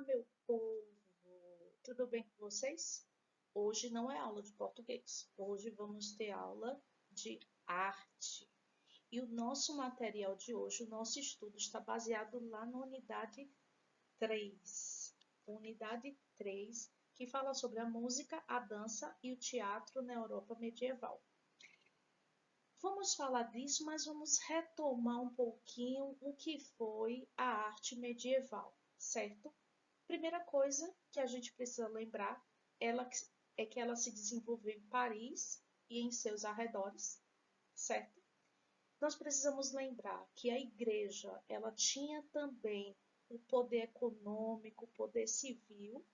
meu povo! Tudo bem com vocês? Hoje não é aula de português. Hoje vamos ter aula de arte. E o nosso material de hoje, o nosso estudo está baseado lá na unidade 3. Unidade 3, que fala sobre a música, a dança e o teatro na Europa medieval. Vamos falar disso, mas vamos retomar um pouquinho o que foi a arte medieval, certo? Primeira coisa que a gente precisa lembrar é que ela se desenvolveu em Paris e em seus arredores, certo? Nós precisamos lembrar que a igreja ela tinha também o poder econômico, o poder civil,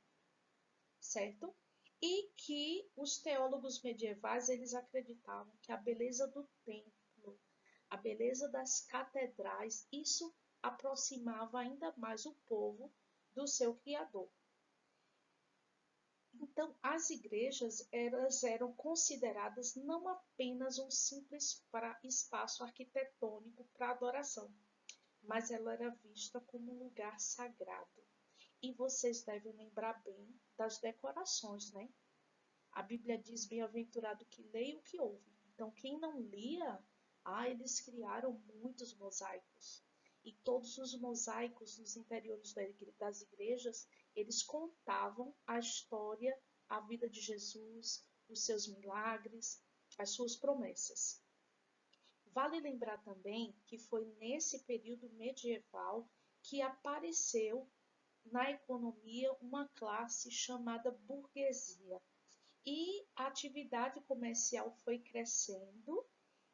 certo? E que os teólogos medievais eles acreditavam que a beleza do templo, a beleza das catedrais, isso aproximava ainda mais o povo do seu Criador. Então, as igrejas elas eram consideradas não apenas um simples espaço arquitetônico para adoração, mas ela era vista como um lugar sagrado. E vocês devem lembrar bem das decorações, né? A Bíblia diz: bem-aventurado que lê e o que ouve. Então, quem não lia, eles criaram muitos mosaicos. E todos os mosaicos nos interiores das igrejas, eles contavam a história, a vida de Jesus, os seus milagres, as suas promessas. Vale lembrar também que foi nesse período medieval que apareceu na economia uma classe chamada burguesia. E a atividade comercial foi crescendo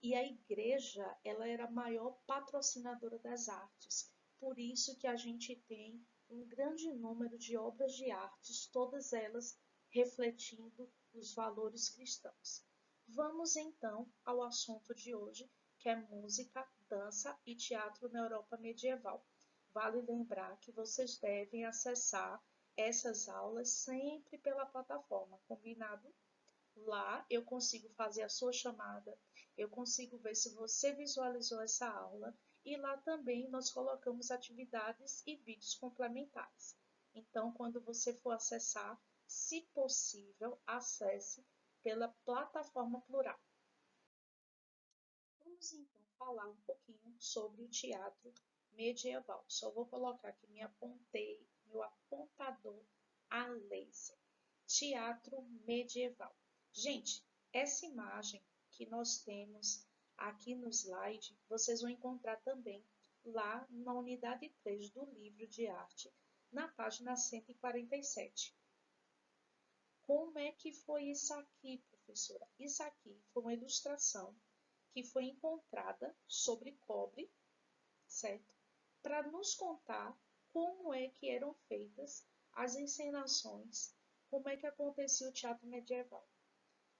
e a igreja ela era a maior patrocinadora das artes. Por isso que a gente tem um grande número de obras de artes, todas elas refletindo os valores cristãos. Vamos então ao assunto de hoje, que é música, dança e teatro na Europa medieval. Vale lembrar que vocês devem acessar essas aulas sempre pela plataforma, combinado? Lá eu consigo fazer a sua chamada, eu consigo ver se você visualizou essa aula e lá também nós colocamos atividades e vídeos complementares. Então, quando você for acessar, se possível, acesse pela plataforma plural. Vamos então falar um pouquinho sobre o teatro medieval. Só vou colocar aqui meu apontador a laser. Teatro medieval. Gente, essa imagem que nós temos aqui no slide, vocês vão encontrar também lá na unidade 3 do livro de arte, na página 147. Como é que foi isso aqui, professora? Isso aqui foi uma ilustração que foi encontrada sobre cobre, certo? Para nos contar como é que eram feitas as encenações, como é que acontecia o teatro medieval.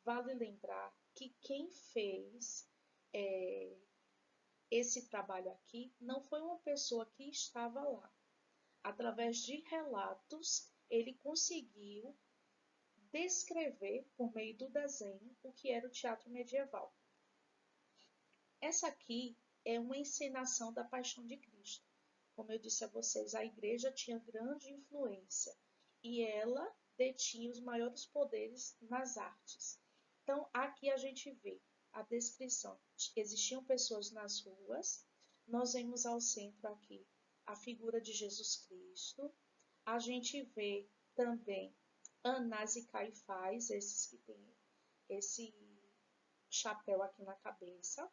Vale lembrar que quem fez esse trabalho aqui não foi uma pessoa que estava lá. Através de relatos, ele conseguiu descrever, por meio do desenho, o que era o teatro medieval. Essa aqui é uma encenação da Paixão de Cristo. Como eu disse a vocês, a igreja tinha grande influência e ela detinha os maiores poderes nas artes. Então, aqui a gente vê a descrição. Existiam pessoas nas ruas, nós vemos ao centro aqui a figura de Jesus Cristo. A gente vê também Anás e Caifás, esses que têm esse chapéu aqui na cabeça.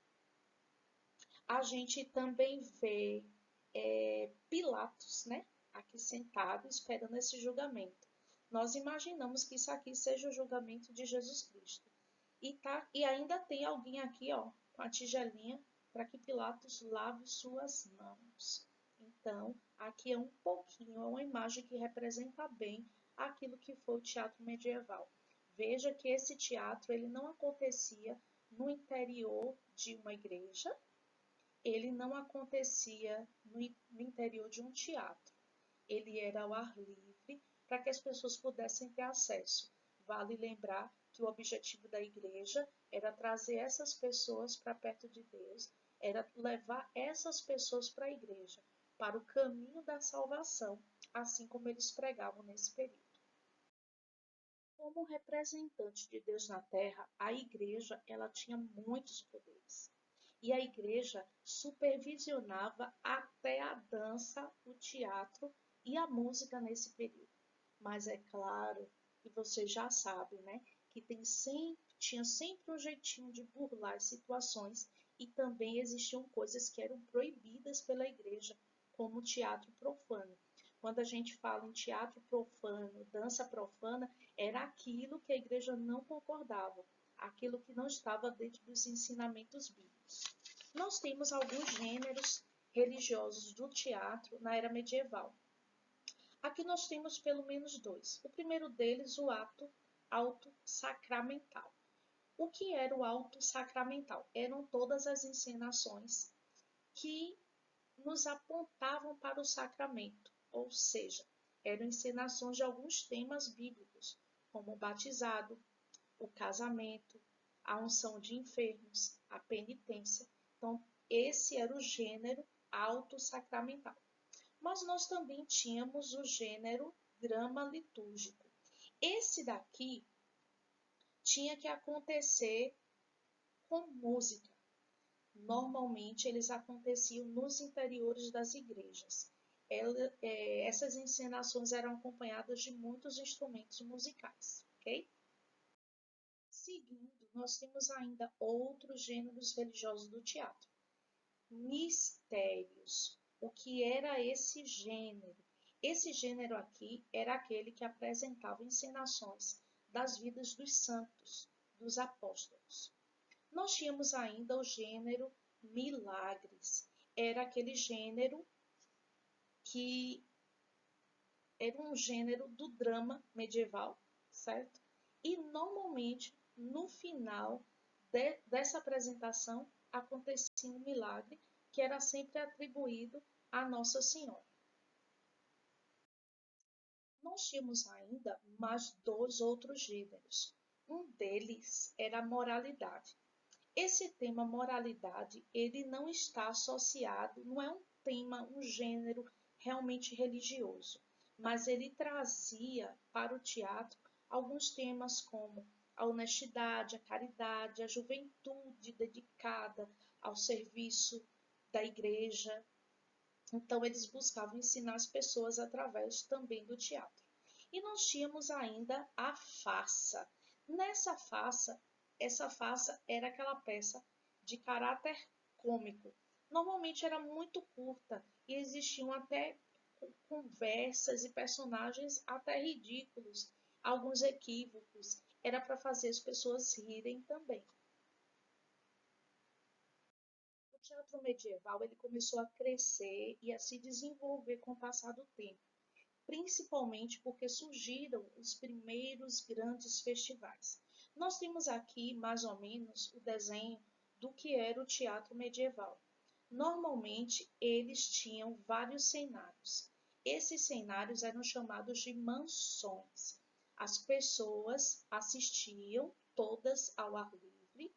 A gente também vê Pilatos, né? Aqui sentado, esperando esse julgamento. Nós imaginamos que isso aqui seja o julgamento de Jesus Cristo. E ainda tem alguém aqui, ó, com a tigelinha, para que Pilatos lave suas mãos. Então, aqui é um pouquinho, é uma imagem que representa bem aquilo que foi o teatro medieval. Veja que esse teatro ele não acontecia no interior de uma igreja, ele não acontecia no interior de um teatro. Ele era ao ar livre para que as pessoas pudessem ter acesso. Vale lembrar que o objetivo da igreja era trazer essas pessoas para perto de Deus, era levar essas pessoas para a igreja, para o caminho da salvação, assim como eles pregavam nesse período. Como representante de Deus na Terra, a igreja ela tinha muitos poderes. E a igreja supervisionava até a dança, o teatro e a música nesse período. Mas é claro, e você já sabe, né, que tinha sempre um jeitinho de burlar as situações e também existiam coisas que eram proibidas pela igreja, como o teatro profano. Quando a gente fala em teatro profano, dança profana, era aquilo que a igreja não concordava, aquilo que não estava dentro dos ensinamentos bíblicos. Nós temos alguns gêneros religiosos do teatro na era medieval. Aqui nós temos pelo menos dois. O primeiro deles, o auto sacramental. O que era o auto sacramental? Eram todas as encenações que nos apontavam para o sacramento, ou seja, eram encenações de alguns temas bíblicos, como o batizado, o casamento, a unção de enfermos, a penitência. Então, esse era o gênero auto-sacramental. Mas nós também tínhamos o gênero drama litúrgico. Esse daqui tinha que acontecer com música. Normalmente, eles aconteciam nos interiores das igrejas. Essas encenações eram acompanhadas de muitos instrumentos musicais, ok? Seguindo, nós temos ainda outros gêneros religiosos do teatro. Mistérios. O que era esse gênero? Esse gênero aqui era aquele que apresentava encenações das vidas dos santos, dos apóstolos. Nós tínhamos ainda o gênero milagres. Era aquele gênero que era um gênero do drama medieval, certo? E normalmente, no final dessa apresentação, acontecia um milagre que era sempre atribuído a Nossa Senhora. Nós tínhamos ainda mais dois outros gêneros. Um deles era a moralidade. Esse tema moralidade, ele não está associado, não é um tema, um gênero realmente religioso, mas ele trazia para o teatro alguns temas como a honestidade, a caridade, a juventude dedicada ao serviço da igreja. Então, eles buscavam ensinar as pessoas através também do teatro. E nós tínhamos ainda a farsa. Nessa farsa, essa farsa era aquela peça de caráter cômico. Normalmente era muito curta e existiam até conversas e personagens até ridículos, alguns equívocos. Era para fazer as pessoas rirem também. O teatro medieval ele começou a crescer e a se desenvolver com o passar do tempo, principalmente porque surgiram os primeiros grandes festivais. Nós temos aqui mais ou menos o desenho do que era o teatro medieval. Normalmente eles tinham vários cenários. Esses cenários eram chamados de mansões. As pessoas assistiam todas ao ar livre,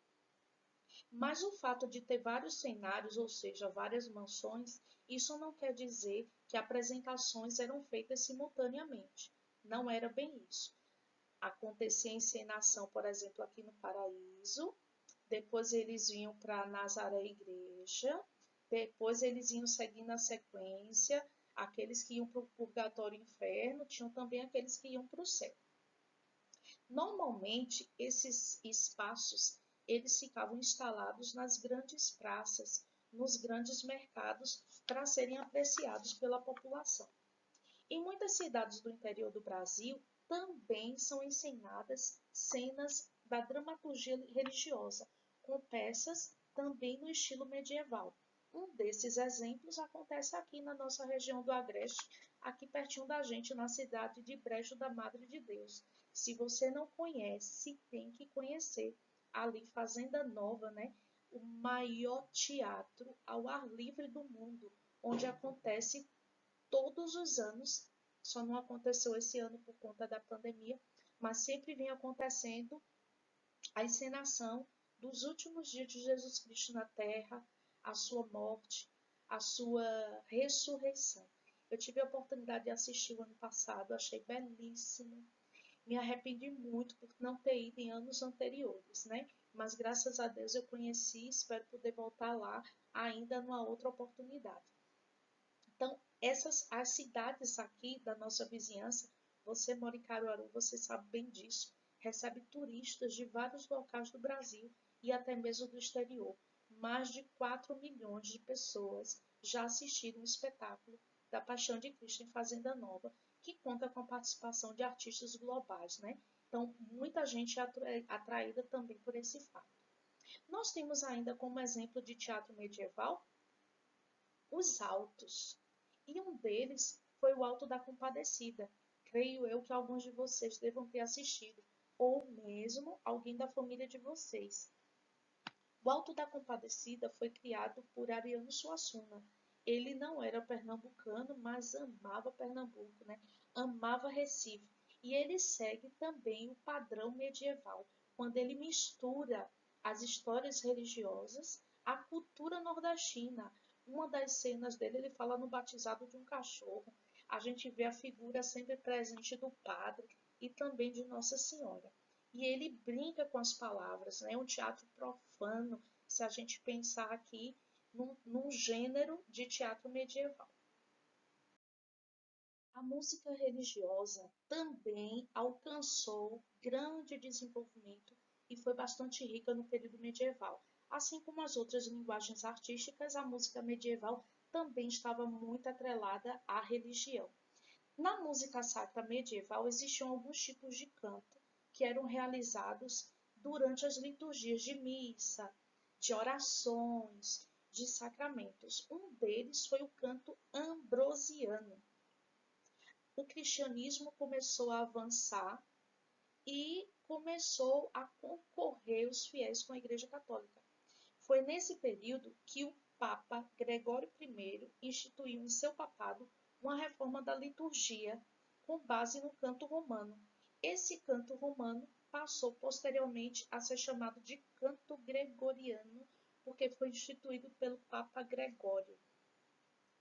mas o fato de ter vários cenários, ou seja, várias mansões, isso não quer dizer que apresentações eram feitas simultaneamente. Não era bem isso. Acontecia a encenação, por exemplo, aqui no Paraíso, depois eles vinham para Nazaré Igreja, depois eles iam seguindo a sequência, aqueles que iam para o Purgatório e Inferno, tinham também aqueles que iam para o céu. Normalmente, esses espaços eles ficavam instalados nas grandes praças, nos grandes mercados, para serem apreciados pela população. Em muitas cidades do interior do Brasil, também são encenadas cenas da dramaturgia religiosa, com peças também no estilo medieval. Um desses exemplos acontece aqui na nossa região do Agreste, aqui pertinho da gente, na cidade de Brejo da Madre de Deus. Se você não conhece, tem que conhecer. Ali, Fazenda Nova, né? O maior teatro ao ar livre do mundo, onde acontece todos os anos, só não aconteceu esse ano por conta da pandemia, mas sempre vem acontecendo a encenação dos últimos dias de Jesus Cristo na Terra, a sua morte, a sua ressurreição. Eu tive a oportunidade de assistir o ano passado, achei belíssimo. Me arrependi muito por não ter ido em anos anteriores, né? Mas graças a Deus eu conheci e espero poder voltar lá ainda numa outra oportunidade. Então, as cidades aqui da nossa vizinhança, você mora em Caruaru, você sabe bem disso, recebe turistas de vários locais do Brasil e até mesmo do exterior. Mais de 4 milhões de pessoas já assistiram o espetáculo da Paixão de Cristo em Fazenda Nova, que conta com a participação de artistas globais, né? Então, muita gente é atraída também por esse fato. Nós temos ainda como exemplo de teatro medieval os altos. E um deles foi o Alto da Compadecida. Creio eu que alguns de vocês devam ter assistido, ou mesmo alguém da família de vocês. O Alto da Compadecida foi criado por Ariano Suassuna. Ele não era pernambucano, mas amava Pernambuco, né? Amava Recife. E ele segue também o padrão medieval, quando ele mistura as histórias religiosas à cultura nordestina. Uma das cenas dele, ele fala no batizado de um cachorro. A gente vê a figura sempre presente do padre e também de Nossa Senhora. E ele brinca com as palavras, né? É um teatro profano, se a gente pensar aqui num gênero de teatro medieval. A música religiosa também alcançou grande desenvolvimento e foi bastante rica no período medieval. Assim como as outras linguagens artísticas, a música medieval também estava muito atrelada à religião. Na música sacra medieval existiam alguns tipos de canto que eram realizados durante as liturgias de missa, de orações, de sacramentos. Um deles foi o canto ambrosiano. O cristianismo começou a avançar e começou a concorrer os fiéis com a Igreja Católica. Foi nesse período que o Papa Gregório I instituiu em seu papado uma reforma da liturgia com base no canto romano. Esse canto romano passou posteriormente a ser chamado de canto gregoriano, porque foi instituído pelo Papa Gregório.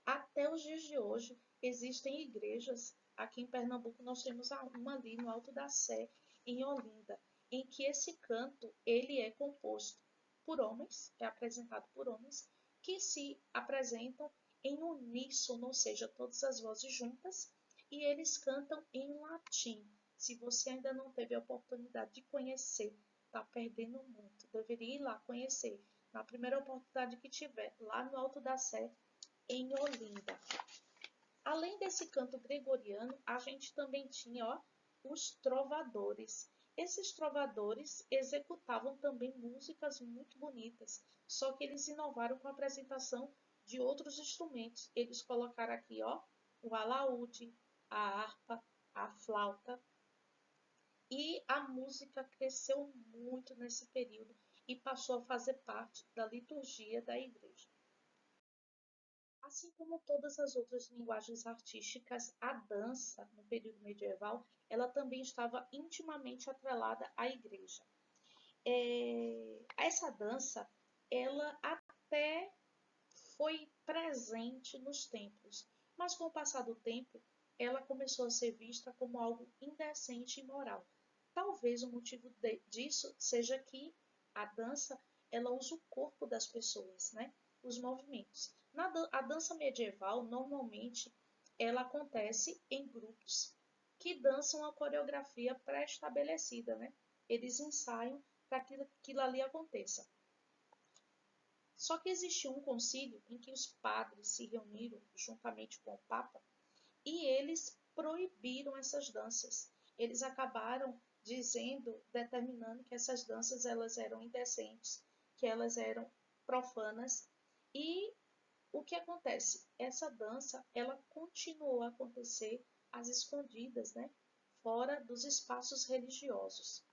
Até os dias de hoje, existem igrejas, aqui em Pernambuco nós temos uma ali no Alto da Sé, em Olinda, em que esse canto ele é composto por homens, é apresentado por homens, que se apresentam em uníssono, ou seja, todas as vozes juntas, e eles cantam em latim. Se você ainda não teve a oportunidade de conhecer, está perdendo muito. Deveria ir lá conhecer. Na primeira oportunidade que tiver, lá no Alto da Sé, em Olinda. Além desse canto gregoriano, a gente também tinha os trovadores. Esses trovadores executavam também músicas muito bonitas, só que eles inovaram com a apresentação de outros instrumentos. Eles colocaram aqui o alaúde, a harpa, a flauta, e a música cresceu muito nesse período e passou a fazer parte da liturgia da igreja. Assim como todas as outras linguagens artísticas, a dança, no período medieval, ela também estava intimamente atrelada à igreja. Essa dança, ela até foi presente nos templos, mas com o passar do tempo, ela começou a ser vista como algo indecente e imoral. Talvez o motivo disso seja que a dança, ela usa o corpo das pessoas, né? Os movimentos. A dança medieval, normalmente, ela acontece em grupos que dançam a coreografia pré-estabelecida, né? Eles ensaiam para que aquilo ali aconteça. Só que existiu um concílio em que os padres se reuniram juntamente com o Papa e eles proibiram essas danças. Eles acabaram determinando que essas danças elas eram indecentes, que elas eram profanas. E o que acontece? Essa dança ela continuou a acontecer às escondidas, né? Fora dos espaços religiosos.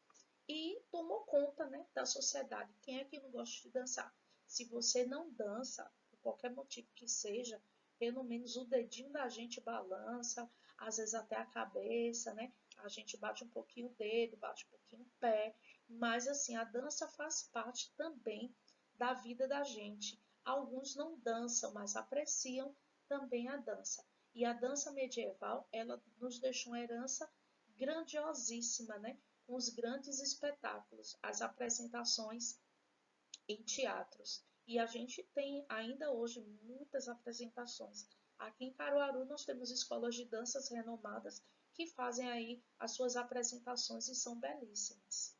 E tomou conta, né, da sociedade. Quem é que não gosta de dançar? Se você não dança, por qualquer motivo que seja, pelo menos o dedinho da gente balança, às vezes até a cabeça, né? A gente bate um pouquinho o dedo, bate um pouquinho o pé, mas assim, a dança faz parte também da vida da gente. Alguns não dançam, mas apreciam também a dança. E a dança medieval, ela nos deixou uma herança grandiosíssima, né? Com os grandes espetáculos, as apresentações em teatros. E a gente tem ainda hoje muitas apresentações. Aqui em Caruaru nós temos escolas de danças renomadas que fazem aí as suas apresentações e são belíssimas.